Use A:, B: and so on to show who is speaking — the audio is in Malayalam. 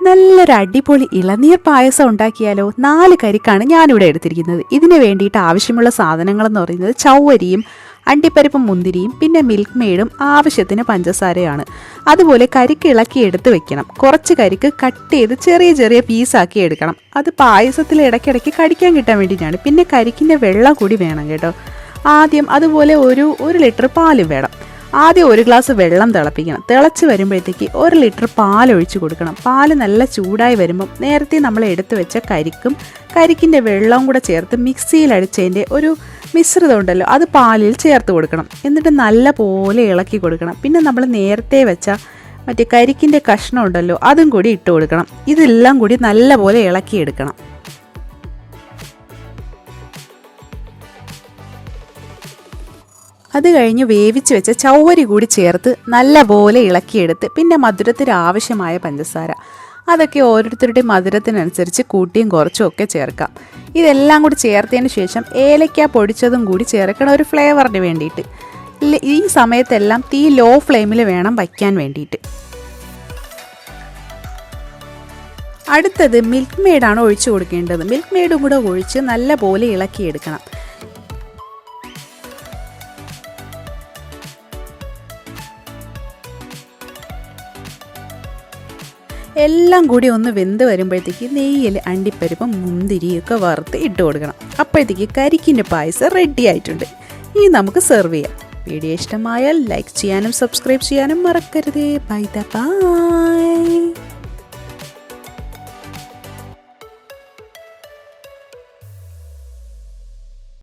A: നല്ലൊരു അടിപൊളി ഇളനീർ പായസം ഉണ്ടാക്കിയാലോ. 4 കരിക്കാണ് ഞാനിവിടെ എടുത്തിരിക്കുന്നത്. ഇതിന് വേണ്ടിയിട്ട് ആവശ്യമുള്ള സാധനങ്ങളെന്ന് പറയുന്നത് ചവ്വരിയും അണ്ടിപ്പരിപ്പും മുന്തിരിയും പിന്നെ മിൽക്ക് മെയ്ഡും ആവശ്യത്തിന് പഞ്ചസാരയാണ്. അതുപോലെ കരിക്ക് ഇളക്കി എടുത്ത് വെക്കണം. കുറച്ച് കരിക്ക് കട്ട് ചെയ്ത് ചെറിയ ചെറിയ പീസാക്കി എടുക്കണം. അത് പായസത്തിൽ ഇടയ്ക്കിടയ്ക്ക് കടിക്കാൻ കിട്ടാൻ വേണ്ടിയിട്ടാണ്. പിന്നെ കരിക്കിൻ്റെ വെള്ളം കൂടി വേണം കേട്ടോ. ആദ്യം അതുപോലെ ഒരു ലിറ്റർ പാലും വേണം. ആദ്യം 1 ഗ്ലാസ് വെള്ളം തിളപ്പിക്കണം. തിളച്ച് വരുമ്പോഴത്തേക്ക് 1 ലിറ്റർ പാൽ ഒഴിച്ച് കൊടുക്കണം. പാല് നല്ല ചൂടായി വരുമ്പം നേരത്തെ നമ്മൾ എടുത്തു വെച്ച കരിക്കിൻ്റെ വെള്ളവും കൂടെ ചേർത്ത് മിക്സിയിൽ അടിച്ചതിൻ്റെ ഒരു മിശ്രിതം ഉണ്ടല്ലോ, അത് പാലിൽ ചേർത്ത് കൊടുക്കണം. എന്നിട്ട് നല്ല പോലെ ഇളക്കി കൊടുക്കണം. പിന്നെ നമ്മൾ നേരത്തെ വെച്ച മറ്റേ കരിക്കിൻ്റെ കഷ്ണം ഉണ്ടല്ലോ, അതും കൂടി ഇട്ട് കൊടുക്കണം. ഇതെല്ലാം കൂടി നല്ല പോലെ ഇളക്കിയെടുക്കണം. അത് കഴിഞ്ഞ് വേവിച്ച് വെച്ച ചവ്വരി കൂടി ചേർത്ത് നല്ല പോലെ ഇളക്കിയെടുത്ത് പിന്നെ മധുരത്തിന് ആവശ്യമായ പഞ്ചസാര, അതൊക്കെ ഓരോരുത്തരുടെയും മധുരത്തിനനുസരിച്ച് കൂട്ടിയും കുറച്ചും ഒക്കെ ചേർക്കാം. ഇതെല്ലാം കൂടി ചേർത്തതിന് ശേഷം ഏലക്ക പൊടിച്ചതും കൂടി ചേർക്കണം ഒരു ഫ്ലേവറിന് വേണ്ടിയിട്ട്. ഈ സമയത്തെല്ലാം തീ ലോ ഫ്ലെയിമിൽ വേണം വയ്ക്കാൻ വേണ്ടിയിട്ട്. അടുത്തത് മിൽക്ക് മെയ്ഡാണ് ഒഴിച്ചു കൊടുക്കേണ്ടത്. മിൽക്ക് മെയ്ഡും കൂടെ ഒഴിച്ച് നല്ല പോലെ ഇളക്കിയെടുക്കണം. എല്ലാം കൂടി ഒന്ന് വെന്ത് വരുമ്പോഴത്തേക്ക് നെയ്യിൽ അണ്ടിപ്പരിപ്പും മുന്തിരിയൊക്കെ വറുത്ത് ഇട്ട് കൊടുക്കണം. അപ്പോഴത്തേക്ക് കരിക്കിൻ്റെ പായസം റെഡി ആയിട്ടുണ്ട്. ഇനി നമുക്ക് സെർവ് ചെയ്യാം. വീഡിയോ ഇഷ്ടമായാൽ ലൈക്ക് ചെയ്യാനും സബ്സ്ക്രൈബ് ചെയ്യാനും മറക്കരുതേ. Bye bye.